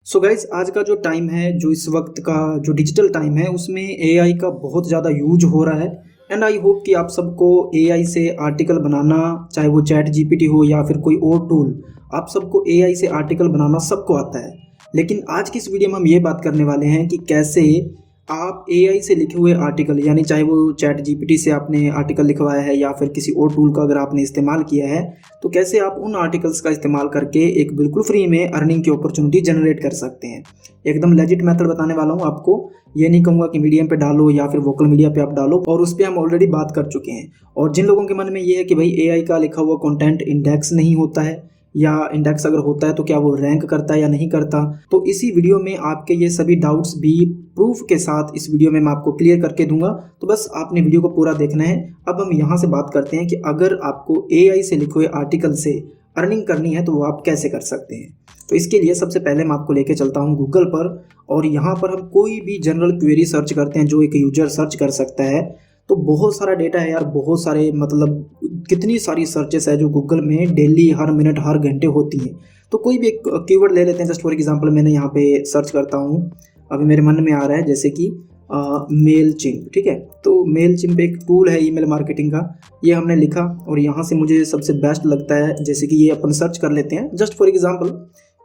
So guys आज का जो टाइम है, जो इस वक्त का जो डिजिटल टाइम है, उसमें एआई का बहुत ज़्यादा यूज हो रहा है। एंड आई होप कि आप सबको एआई से आर्टिकल बनाना, चाहे वो चैट जीपीटी हो या फिर कोई और टूल, आप सबको एआई से आर्टिकल बनाना सबको आता है। लेकिन आज की इस वीडियो में हम ये बात करने वाले हैं कि कैसे आप एआई से लिखे हुए आर्टिकल, यानी चाहे वो चैट जीपीटी से आपने आर्टिकल लिखवाया है या फिर किसी और टूल का अगर आपने इस्तेमाल किया है, तो कैसे आप उन आर्टिकल्स का इस्तेमाल करके एक बिल्कुल फ्री में अर्निंग की अपॉर्चुनिटी जनरेट कर सकते हैं। एकदम लेजिट मेथड बताने वाला हूँ आपको। ये नहीं कहूँगा कि मीडियम पे डालो या फिर वोकल मीडिया पे आप डालो, और उस पर हम ऑलरेडी बात कर चुके हैं। और जिन लोगों के मन में ये है कि भाई एआई का लिखा हुआ कंटेंट इंडेक्स नहीं होता है, या इंडेक्स अगर होता है तो क्या वो रैंक करता है या नहीं करता, तो इसी वीडियो में आपके ये सभी डाउट्स भी प्रूफ के साथ इस वीडियो में मैं आपको क्लियर करके दूंगा। तो बस आपने वीडियो को पूरा देखना है। अब हम यहाँ से बात करते हैं कि अगर आपको एआई से लिखे हुए आर्टिकल से अर्निंग करनी है तो वो आप कैसे कर सकते हैं। तो इसके लिए सबसे पहले मैं आपको लेके चलता हूँ गूगल पर, और यहाँ पर हम कोई भी जनरल क्वेरी सर्च करते हैं जो एक यूजर सर्च कर सकता है। तो बहुत सारा डेटा है यार, बहुत सारे, मतलब कितनी सारी सर्चेस है जो गूगल में डेली, हर मिनट, हर घंटे होती हैं। तो कोई भी एक कीवर्ड ले लेते हैं। जस्ट फॉर एग्जांपल मैंने यहाँ पे सर्च करता हूँ, अभी मेरे मन में आ रहा है जैसे कि मेल चिम्प, ठीक है। तो मेल चिम्प एक टूल है ईमेल मार्केटिंग का। ये हमने लिखा और यहाँ से मुझे सबसे बेस्ट लगता है, जैसे कि ये अपन सर्च कर लेते हैं। जस्ट फॉर एग्जांपल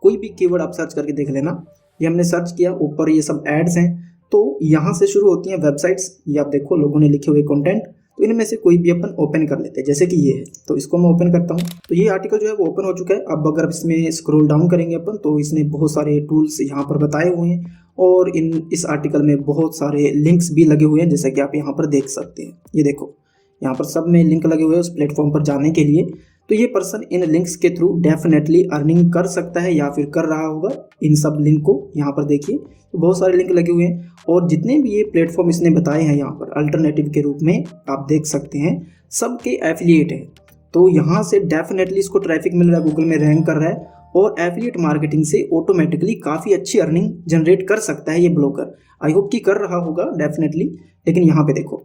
कोई भी कीवर्ड आप सर्च करके देख लेना। ये हमने सर्च किया, ऊपर ये सब एड्स हैं, तो यहाँ से शुरू होती हैं वेबसाइट्स। ये आप देखो लोगों ने लिखे हुए कंटेंट, तो इनमें से कोई भी अपन ओपन कर लेते हैं, जैसे कि ये है। तो इसको मैं ओपन करता हूँ, तो ये आर्टिकल जो है वो ओपन हो चुका है। अब अगर इसमें स्क्रॉल डाउन करेंगे अपन, तो इसने बहुत सारे टूल्स यहाँ पर बताए हुए हैं, और इस आर्टिकल में बहुत सारे लिंक्स भी लगे हुए हैं, जैसा कि आप यहाँ पर देख सकते हैं। ये देखो यहाँ पर सब में लिंक लगे हुए हैं उस प्लेटफॉर्म पर जाने के लिए। तो ये पर्सन इन लिंक्स के थ्रू डेफिनेटली अर्निंग कर सकता है या फिर कर रहा होगा। इन सब लिंक को यहाँ पर देखिए, तो बहुत सारे लिंक लगे हुए हैं, और जितने भी ये प्लेटफॉर्म इसने बताए हैं यहाँ पर अल्टरनेटिव के रूप में आप देख सकते हैं, सबके एफिलिएट है। तो यहाँ से डेफिनेटली इसको ट्रैफिक मिल रहा है, गूगल में रैंक कर रहा है, और एफिलिएट मार्केटिंग से ऑटोमेटिकली काफ़ी अच्छी अर्निंग जनरेट कर सकता है ये ब्लॉगर। आई होप कि कर रहा होगा डेफिनेटली। लेकिन यहाँ पे देखो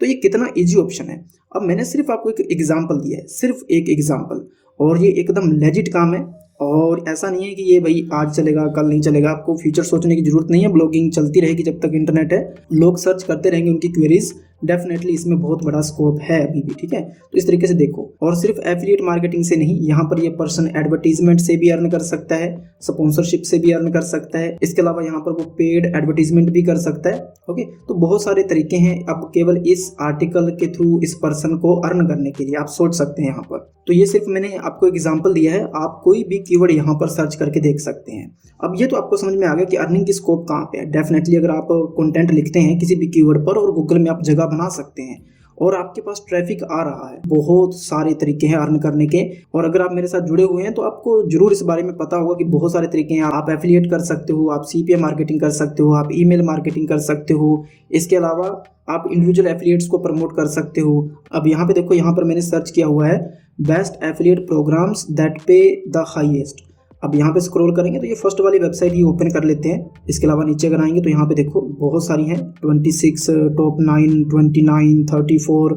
तो ये कितना इजी ऑप्शन है। अब मैंने सिर्फ आपको एक एग्जांपल दिया है, सिर्फ एक एग्जांपल, और ये एकदम लेजिट काम है। और ऐसा नहीं है कि ये भाई आज चलेगा कल नहीं चलेगा। आपको फ्यूचर सोचने की जरूरत नहीं है। ब्लॉगिंग चलती रहेगी जब तक इंटरनेट है, लोग सर्च करते रहेंगे उनकी क्वेरीज। डेफिनेटली इसमें बहुत बड़ा स्कोप है अभी भी, ठीक है। तो इस तरीके से देखो, और सिर्फ एफिलिएट मार्केटिंग से नहीं, यहाँ पर ये पर्सन एडवर्टीजमेंट से भी अर्न कर सकता है, स्पॉन्सरशिप से भी अर्न कर सकता है। इसके अलावा यहाँ पर वो पेड एडवर्टीजमेंट भी कर सकता है। ओके, तो बहुत सारे तरीके हैं आप केवल इस आर्टिकल के थ्रू इस पर्सन को अर्न करने के लिए, आप सोच सकते हैं यहाँ पर। तो ये सिर्फ मैंने आपको एग्जाम्पल दिया है, आप कोई भी कीवर्ड यहाँ पर सर्च करके देख सकते हैं। अब ये तो आपको समझ में आ गया कि अर्निंग की स्कोप कहाँ पे है। डेफिनेटली अगर आप कंटेंट लिखते हैं किसी भी कीवर्ड पर और गूगल में आप जगह बना सकते हैं, और आपके पास ट्रैफिक आ रहा है, बहुत सारे तरीके हैं अर्न करने के। और अगर आप मेरे साथ जुड़े हुए हैं तो आपको जरूर इस बारे में पता होगा कि बहुत सारे तरीके हैं। आप एफिलिएट कर सकते हो, आप सीपीए मार्केटिंग कर सकते हो, आप ईमेल मार्केटिंग कर सकते हो। इसके अलावा आप इंडिविजुअल एफिलिएट्स को प्रमोट कर सकते हो। अब यहाँ पे देखो, यहाँ पर मैंने सर्च किया हुआ है बेस्ट एफिलिएट प्रोग्राम्स दैट पे द हाईएस्ट। अब यहाँ पे स्क्रॉल करेंगे तो ये फर्स्ट वाली वेबसाइट ही ओपन कर लेते हैं। इसके अलावा नीचे अगर आएंगे तो यहाँ पे देखो बहुत सारी हैं, 26, टॉप 9, 29, 34।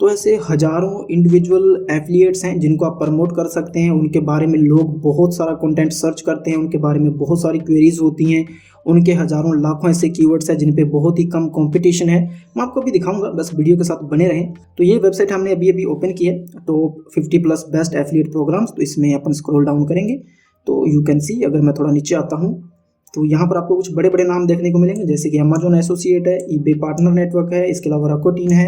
तो ऐसे हजारों इंडिविजुअल एफिलिएट्स हैं जिनको आप प्रमोट कर सकते हैं। उनके बारे में लोग बहुत सारा कंटेंट सर्च करते हैं, उनके बारे में बहुत सारी क्वेरीज होती हैं, उनके हजारों लाखों ऐसे कीवर्ड्स हैं जिन पे बहुत ही कम कंपटीशन है। मैं आपको भी दिखाऊंगा, बस वीडियो के साथ बने रहें। तो ये वेबसाइट हमने अभी अभी ओपन की है, टॉप 50+ बेस्ट एफिलिएट प्रोग्राम्स। तो इसमें अपन स्क्रॉल डाउन करेंगे तो यू कैन सी, अगर मैं थोड़ा नीचे आता हूँ तो यहाँ पर आपको कुछ बड़े बड़े नाम देखने को मिलेंगे, जैसे कि अमेजोन एसोसिएट है, ईबे पार्टनर नेटवर्क है, इसके अलावा राकोटिन है,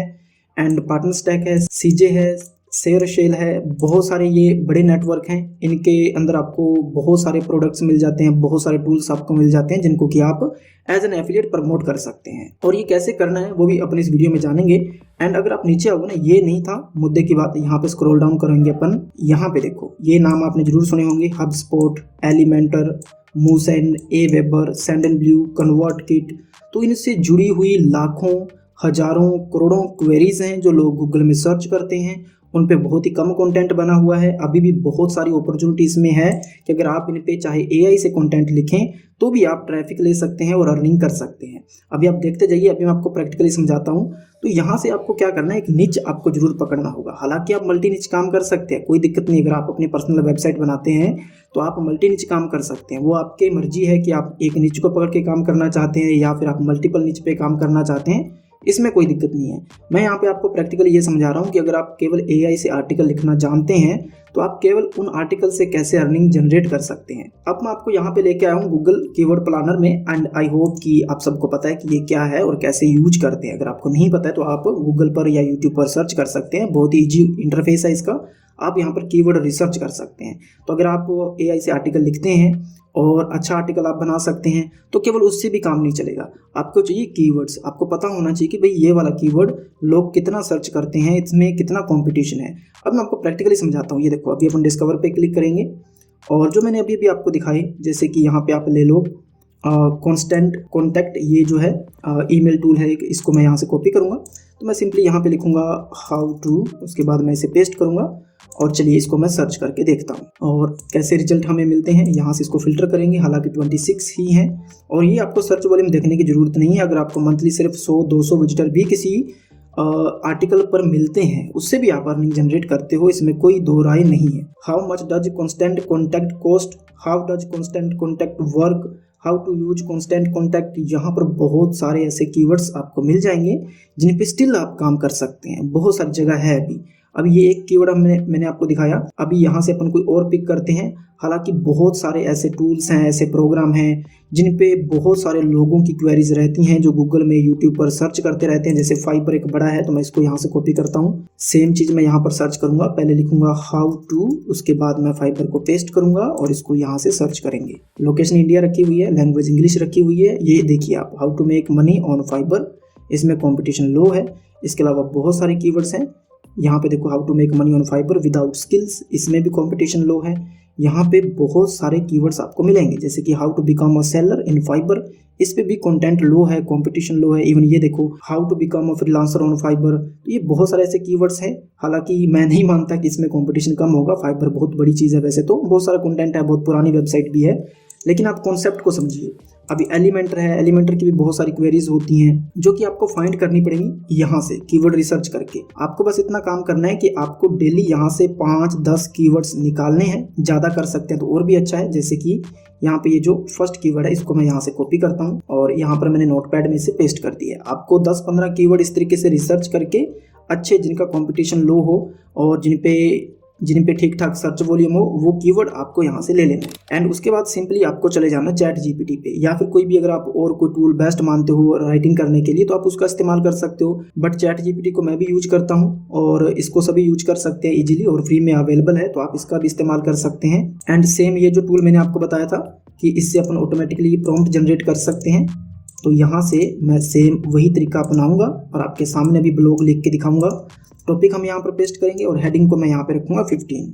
एंड पार्टनर स्टैक है, सीजे है, शेयर शेल है। बहुत सारे ये बड़े नेटवर्क हैं, इनके अंदर आपको बहुत सारे प्रोडक्ट्स मिल जाते हैं, बहुत सारे टूल्स आपको मिल जाते हैं जिनको कि आप एज एन एफिलिएट प्रमोट कर सकते हैं। और ये कैसे करना है वो भी अपने इस वीडियो में जानेंगे। एंड अगर आप नीचे आओगे ना, ये नहीं था मुद्दे की बात, यहाँ पे स्क्रॉल डाउन करेंगे अपन, यहाँ पे देखो ये नाम आपने जरूर सुने होंगे, हबस्पॉट, एलिमेंटर, मूसेंड, ए वेबर, सेंडनब्लू, कन्वर्टकिट। तो इनसे जुड़ी हुई लाखों, हजारों, करोड़ों क्वेरीज हैं जो लोग गूगल में सर्च करते हैं, उन पे बहुत ही कम कंटेंट बना हुआ है। अभी भी बहुत सारी अपॉर्चुनिटीज़ में है कि अगर आप इन पे चाहे एआई से कंटेंट लिखें तो भी आप ट्रैफिक ले सकते हैं और अर्निंग कर सकते हैं। अभी आप देखते जाइए, अभी मैं आपको प्रैक्टिकली समझाता हूँ। तो यहाँ से आपको क्या करना है, एक निच आपको जरूर पकड़ना होगा। हालांकि आप मल्टी निच काम कर सकते हैं, कोई दिक्कत नहीं। अगर आप अपनी पर्सनल वेबसाइट बनाते हैं तो आप मल्टी निच काम कर सकते हैं। वो आपकी मर्जी है कि आप एक निच को पकड़ के काम करना चाहते हैं या फिर आप मल्टीपल निच पे काम करना चाहते हैं, इसमें कोई दिक्कत नहीं है। मैं यहाँ पे आपको प्रैक्टिकली ये समझा रहा हूँ कि अगर आप केवल एआई से आर्टिकल लिखना जानते हैं तो आप केवल उन आर्टिकल से कैसे अर्निंग जनरेट कर सकते हैं। अब मैं आपको यहाँ पे लेके आया हूँ गूगल कीवर्ड प्लानर में, एंड आई होप कि आप सबको पता है कि ये क्या है और कैसे यूज करते हैं। अगर आपको नहीं पता है तो आप गूगल पर या यूट्यूब पर सर्च कर सकते हैं, बहुत ही ईजी इंटरफेस है इसका। आप यहाँ पर कीवर्ड रिसर्च कर सकते हैं। तो अगर आप एआई से आर्टिकल लिखते हैं और अच्छा आर्टिकल आप बना सकते हैं तो केवल उससे भी काम नहीं चलेगा, आपको चाहिए कीवर्ड्स। आपको पता होना चाहिए कि भाई ये वाला कीवर्ड लोग कितना सर्च करते हैं, इसमें कितना कंपटीशन है। अब मैं आपको प्रैक्टिकली समझाता हूँ। ये देखो, अभी अपन डिस्कवर पे क्लिक करेंगे और जो मैंने अभी भी आपको दिखाई, जैसे कि यहाँ पे आप ले लो कांस्टेंट कॉन्टैक्ट, ये जो है ईमेल टूल है, इसको मैं यहाँ से कॉपी करूँगा। तो मैं सिंपली यहाँ पे लिखूँगा हाउ टू, उसके बाद मैं इसे पेस्ट करूँगा और चलिए इसको मैं सर्च करके देखता हूँ और कैसे रिजल्ट हमें मिलते हैं। यहाँ से इसको फिल्टर करेंगे, हालांकि 26 ही है। और ये आपको सर्च वॉल्यूम देखने की ज़रूरत नहीं है। अगर आपको मंथली सिर्फ 100-200 विजिटर भी किसी आर्टिकल पर मिलते हैं, उससे भी आप अर्निंग जनरेट करते हो, इसमें कोई दो राय नहीं है। How much does Constant Contact cost, how does Constant Contact work, how to use Constant Contact. यहाँ पर बहुत सारे ऐसे कीवर्ड्स आपको मिल जाएंगे जिन पे स्टिल आप काम कर सकते हैं। बहुत सारी जगह है अभी ये एक कीवर्ड मैंने आपको दिखाया। अभी यहाँ से अपन कोई और पिक करते हैं। हालांकि बहुत सारे ऐसे टूल्स हैं, ऐसे प्रोग्राम हैं जिन पे बहुत सारे लोगों की क्वेरीज रहती हैं जो गूगल में, यूट्यूब पर सर्च करते रहते हैं। जैसे फाइबर एक बड़ा है, तो मैं इसको यहाँ से कॉपी करता हूँ। सेम चीज़ मैं यहाँ पर सर्च करूँगा, पहले लिखूंगा हाउ टू, उसके बाद मैं फाइबर को पेस्ट करूँगा और इसको यहाँ से सर्च करेंगे। लोकेशन इंडिया रखी हुई है, लैंग्वेज इंग्लिश रखी हुई है। ये देखिए आप, how to make money on Fiverr, इसमें कॉम्पिटिशन लो है। इसके अलावा बहुत सारे कीवर्ड्स हैं। यहाँ पे देखो, how to make money on Fiverr without skills, इसमें भी कंपटीशन लो है। यहाँ पे बहुत सारे कीवर्ड्स आपको मिलेंगे, जैसे कि how to become a seller in Fiverr, इस पे भी कंटेंट लो है, कंपटीशन लो है। इवन ये देखो, how to become a freelancer on Fiverr, तो ये बहुत सारे ऐसे कीवर्ड्स हैं। हालांकि मैं नहीं मानता कि इसमें कंपटीशन कम होगा। फाइबर बहुत बड़ी चीज़ है, वैसे तो बहुत सारा कंटेंट है, बहुत पुरानी वेबसाइट भी है, लेकिन आप कॉन्सेप्ट को समझिए। अभी एलिमेंटर है, एलिमेंटर की भी बहुत सारी क्वेरीज होती हैं जो कि आपको फाइंड करनी पड़ेंगी यहाँ से कीवर्ड रिसर्च करके। आपको बस इतना काम करना है कि आपको डेली यहाँ से 5-10 कीवर्ड्स निकालने हैं। ज़्यादा कर सकते हैं तो और भी अच्छा है। जैसे कि यहाँ पे ये जो फर्स्ट कीवर्ड है, इसको मैं यहाँ से कॉपी करता हूँ और यहाँ पर मैंने नोटपैड में इसे पेस्ट कर दिया है। आपको 10-15 कीवर्ड इस तरीके से रिसर्च करके अच्छे, जिनका कॉम्पिटिशन लो हो और जिन पे ठीक ठाक सर्च वॉल्यूम हो, वो कीवर्ड आपको यहाँ से ले लेना है। एंड उसके बाद सिंपली आपको चले जाना चैट जीपीटी पे, या फिर कोई भी अगर आप और कोई टूल बेस्ट मानते हो राइटिंग करने के लिए तो आप उसका इस्तेमाल कर सकते हो। बट चैट जीपीटी को मैं भी यूज करता हूँ और इसको सभी यूज कर सकते हैं इजीली, और फ्री में अवेलेबल है, तो आप इसका भी इस्तेमाल कर सकते हैं। एंड सेम ये जो टूल मैंने आपको बताया था कि इससे अपन ऑटोमेटिकली प्रॉम्प्ट जनरेट कर सकते हैं, तो यहाँ से मैं सेम वही तरीका अपनाऊंगा और आपके सामने भी ब्लॉग लिख के दिखाऊंगा। टॉपिक हम यहाँ पर पेस्ट करेंगे और हेडिंग को मैं यहाँ पे रखूँगा 15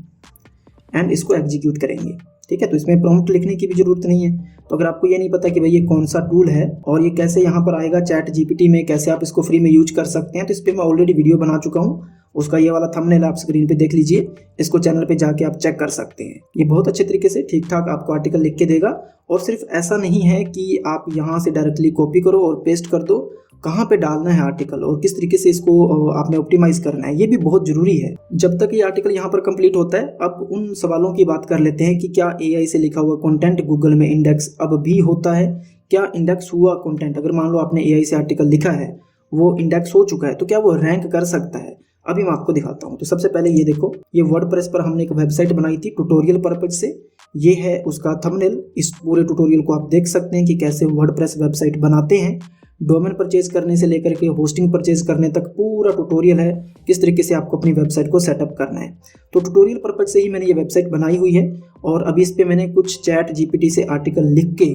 एंड इसको एग्जीक्यूट करेंगे। ठीक है, तो इसमें प्रॉम्प्ट लिखने की भी ज़रूरत नहीं है। तो अगर आपको ये नहीं पता कि भाई ये कौन सा टूल है और ये कैसे यहाँ पर आएगा चैट जीपीटी में, कैसे आप इसको फ्री में यूज कर सकते हैं, तो इस पर मैं ऑलरेडी वीडियो बना चुका हूँ। उसका ये वाला थंबनेल आप स्क्रीन पे देख लीजिए, इसको चैनल पे जाके आप चेक कर सकते हैं। ये बहुत अच्छे तरीके से ठीक ठाक आपको आर्टिकल लिख के देगा। और सिर्फ ऐसा नहीं है कि आप यहाँ से डायरेक्टली कॉपी करो और पेस्ट कर दो, कहाँ पे डालना है आर्टिकल और किस तरीके से इसको आपने ऑप्टिमाइज करना है, ये भी बहुत जरूरी है। जब तक ये आर्टिकल यहाँ पर कंप्लीट होता है, अब उन सवालों की बात कर लेते हैं कि क्या एआई से लिखा हुआ कंटेंट गूगल में इंडेक्स अब भी होता है? क्या इंडेक्स हुआ कंटेंट, अगर मान लो आपने एआई से आर्टिकल लिखा है, वो इंडेक्स हो चुका है, तो क्या वो रैंक कर सकता है? अभी मैं आपको दिखाता हूँ। तो सबसे पहले ये देखो, ये वर्डप्रेस पर हमने एक वेबसाइट बनाई थी ट्यूटोरियल पर्पज से। ये है उसका थंबनेल। इस पूरे ट्यूटोरियल को आप देख सकते हैं कि कैसे वर्डप्रेस वेबसाइट बनाते हैं। डोमेन परचेज करने से लेकर के होस्टिंग परचेज करने तक पूरा ट्यूटोरियल है, किस तरीके से आपको अपनी वेबसाइट को सेटअप करना है। तो ट्यूटोरियल पर्पज से ही मैंने ये वेबसाइट बनाई हुई है और अभी इस पर मैंने कुछ चैट जीपीटी से आर्टिकल लिख के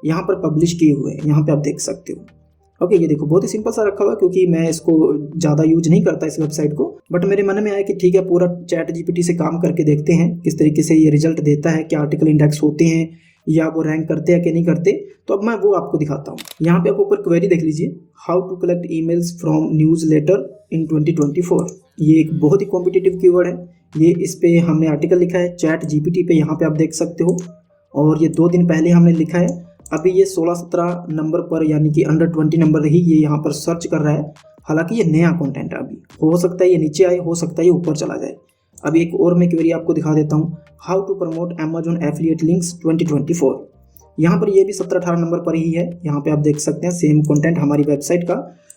यहाँ पर पब्लिश किए हुए हैं। यहाँ पे आप देख सकते हो। ओके, ये देखो, बहुत ही सिंपल सा रखा हुआ है क्योंकि मैं इसको ज़्यादा यूज नहीं करता इस वेबसाइट को, बट मेरे मन में आया कि ठीक है, पूरा चैट जीपीटी से काम करके देखते हैं किस तरीके से ये रिजल्ट देता है, क्या आर्टिकल इंडेक्स होते हैं, या वो रैंक करते हैं कि नहीं करते। तो अब मैं वो आपको दिखाता हूँ। यहाँ पे आप ऊपर क्वेरी देख लीजिए, how to collect emails from newsletter in 2024। ये एक बहुत ही कॉम्पिटिटिव कीवर्ड है। ये इस पे हमने आर्टिकल लिखा है चैट जीपीटी पे, यहाँ पे आप देख सकते हो। और ये 2 दिन पहले हमने लिखा है। अभी ये 16-17 नंबर पर यानी कि अंडर 20 नंबर ही ये यहाँ पर सर्च कर रहा है। हालांकि ये नया कंटेंट है, अभी हो सकता है ये नीचे आए, हो सकता है ये ऊपर चला जाए। अभी एक और मैं क्वेरी आपको दिखा देता हूँ, how to promote Amazon affiliate links 2024। यहाँ पर ये भी 17-18 नंबर पर ही है। यहाँ पे आप देख सकते हैं सेम कंटेंट हमारी वेबसाइट का,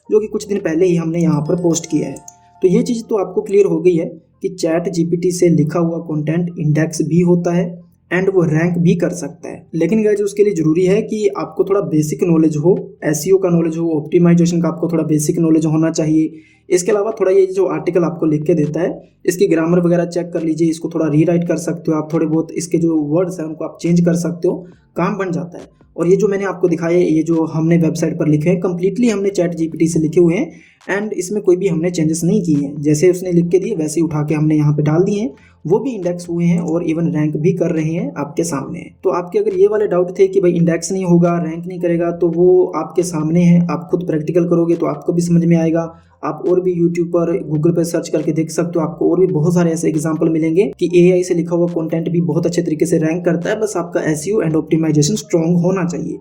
जो कि कुछ दिन पहले ही हमने यहाँ पर पोस्ट किया है। तो ये चीज़ तो आपको क्लियर हो गई है कि चैट जीपीटी से लिखा हुआ कंटेंट इंडेक्स भी होता है एंड वो रैंक भी कर सकता है। लेकिन गाइस उसके लिए ज़रूरी है कि आपको थोड़ा बेसिक नॉलेज हो, एसईओ का नॉलेज हो, ऑप्टिमाइजेशन का आपको थोड़ा बेसिक नॉलेज होना चाहिए। इसके अलावा थोड़ा ये जो आर्टिकल आपको लिख के देता है, इसकी ग्रामर वगैरह चेक कर लीजिए, इसको थोड़ा रीराइट कर सकते हो आप, थोड़े बहुत इसके जो वर्ड्स हैं उनको आप चेंज कर सकते हो, काम बन जाता है। और ये जो मैंने आपको दिखाया, ये जो हमने वेबसाइट पर लिखे हैं कम्प्लीटली हमने चैट जीपीटी से लिखे हुए हैं एंड इसमें कोई भी हमने चेंजेस नहीं किए हैं। जैसे उसने लिख के दिए वैसे ही उठा के हमने यहाँ पे डाल दिए हैं, वो भी इंडेक्स हुए हैं और इवन रैंक भी कर रहे हैं आपके सामने। तो आपके अगर ये वाले डाउट थे कि भाई इंडेक्स नहीं होगा, रैंक नहीं करेगा, तो वो आपके सामने है। आप खुद प्रैक्टिकल करोगे तो आपको भी समझ में आएगा। आप और भी यूट्यूब पर, गूगल पर सर्च करके देख सकते हो, आपको और भी बहुत सारे ऐसे एग्जाम्पल मिलेंगे कि एआई से लिखा हुआ कंटेंट भी बहुत अच्छे तरीके से रैंक करता है। बस आपका एसईओ एंड ऑप्टिमाइजेशन स्ट्रॉन्ग होना चाहिए।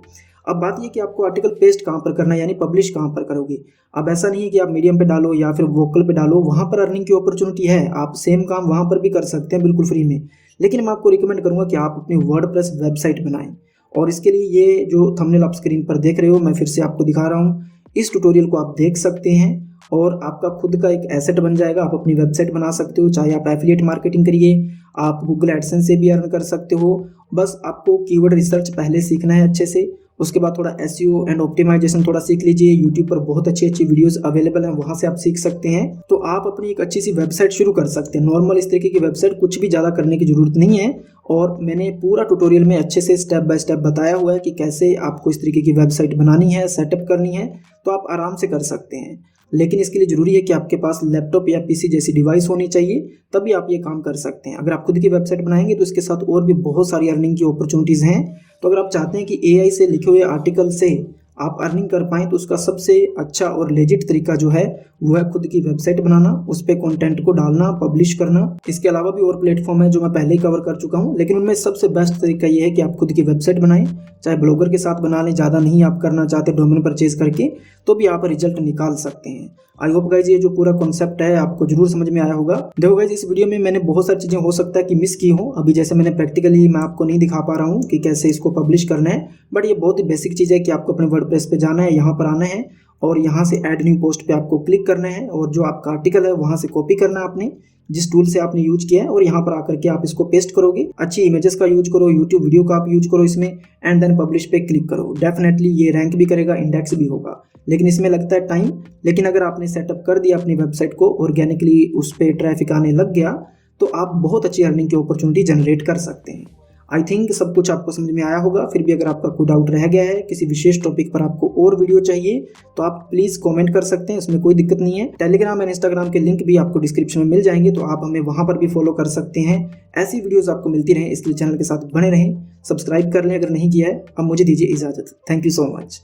अब बात ये कि आपको आर्टिकल पेस्ट कहाँ पर करना है, यानी पब्लिश कहाँ पर करोगे। अब ऐसा नहीं है कि आप मीडियम पे डालो या फिर वोकल पे डालो, वहाँ पर अर्निंग की अपॉर्चुनिटी है, आप सेम काम वहाँ पर भी कर सकते हैं बिल्कुल फ्री में। लेकिन मैं आपको रिकमेंड करूँगा कि आप अपनी वर्डप्रेस वेबसाइट बनाएं। और इसके लिए ये जो थंबनेल आप स्क्रीन पर देख रहे हो, मैं फिर से आपको दिखा रहा हूँ, इस ट्यूटोरियल को आप देख सकते हैं और आपका खुद का एक एसेट बन जाएगा। आप अपनी वेबसाइट बना सकते हो, चाहे आप एफिलिएट मार्केटिंग करिए, आप गूगल एडसेंस से भी अर्न कर सकते हो। बस आपको कीवर्ड रिसर्च पहले सीखना है अच्छे से, उसके बाद थोड़ा एसईओ एंड ऑप्टिमाइजेशन थोड़ा सीख लीजिए। यूट्यूब पर बहुत अच्छी अच्छी वीडियोस अवेलेबल हैं, वहां से आप सीख सकते हैं। तो आप अपनी एक अच्छी सी वेबसाइट शुरू कर सकते हैं। नॉर्मल इस तरीके की वेबसाइट, कुछ भी ज़्यादा करने की जरूरत नहीं है। और मैंने पूरा ट्यूटोरियल में अच्छे से स्टेप बाय स्टेप बताया हुआ है कि कैसे आपको इस तरीके की वेबसाइट बनानी है, सेटअप करनी है, तो आप आराम से कर सकते हैं। लेकिन इसके लिए ज़रूरी है कि आपके पास लैपटॉप या पीसी जैसी डिवाइस होनी चाहिए, तभी आप ये काम कर सकते हैं। अगर आप खुद की वेबसाइट बनाएंगे तो इसके साथ और भी बहुत सारी अर्निंग की अपॉर्चुनिटीज़ हैं। तो अगर आप चाहते हैं कि एआई से लिखे हुए आर्टिकल से आप अर्निंग कर पाएँ, तो उसका सबसे अच्छा और लेजिट तरीका जो है वो है खुद की वेबसाइट बनाना, उस पर कंटेंट को डालना, पब्लिश करना। इसके अलावा भी और प्लेटफॉर्म है जो मैं पहले ही कवर कर चुका हूँ, लेकिन उनमें सबसे बेस्ट तरीका ये है कि आप खुद की वेबसाइट बनाएं, चाहे ब्लॉगर के साथ बना लें, ज़्यादा नहीं आप करना चाहते डोमेन परचेज करके, तो भी आप रिजल्ट निकाल सकते हैं। आई होप गाइज ये जो पूरा कॉन्सेप्ट है आपको जरूर समझ में आया होगा। देखो गाइज इस वीडियो में मैंने बहुत सारी चीज़ें हो सकता है कि मिस की हो, अभी जैसे मैंने प्रैक्टिकली मैं आपको नहीं दिखा पा रहा हूँ कि कैसे इसको पब्लिश करना है, बट ये बहुत ही बेसिक चीज़ है कि आपको अपने वर्डप्रेस पे जाना है, यहाँ पर आना है और यहाँ से ऐड न्यू पोस्ट पे आपको क्लिक करना है और जो आपका आर्टिकल है वहाँ से कॉपी करना है आपने जिस टूल से आपने यूज किया है, और यहाँ पर आकर के आप इसको पेस्ट करोगे। अच्छी इमेजेस का यूज करो, यूट्यूब वीडियो का आप यूज करो इसमें, एंड देन पब्लिश पे क्लिक करो। डेफिनेटली ये रैंक भी करेगा, इंडेक्स भी होगा, लेकिन इसमें लगता है टाइम। लेकिन अगर आपने सेटअप कर दिया अपनी वेबसाइट को, ऑर्गेनिकली उस पर ट्रैफिक आने लग गया, तो आप बहुत अच्छी अर्निंग की अपॉर्चुनिटी जनरेट कर सकते हैं। आई थिंक सब कुछ आपको समझ में आया होगा। फिर भी अगर आपका कोई डाउट रह गया है, किसी विशेष टॉपिक पर आपको और वीडियो चाहिए, तो आप प्लीज़ कमेंट कर सकते हैं, इसमें कोई दिक्कत नहीं है। टेलीग्राम एंड इंस्टाग्राम के लिंक भी आपको डिस्क्रिप्शन में मिल जाएंगे, तो आप हमें वहां पर भी फॉलो कर सकते हैं। ऐसी वीडियोज़ आपको मिलती रहें, इसलिए चैनल के साथ बने रहें, सब्सक्राइब कर लें अगर नहीं किया है। अब मुझे दीजिए इजाज़त। Thank you so much.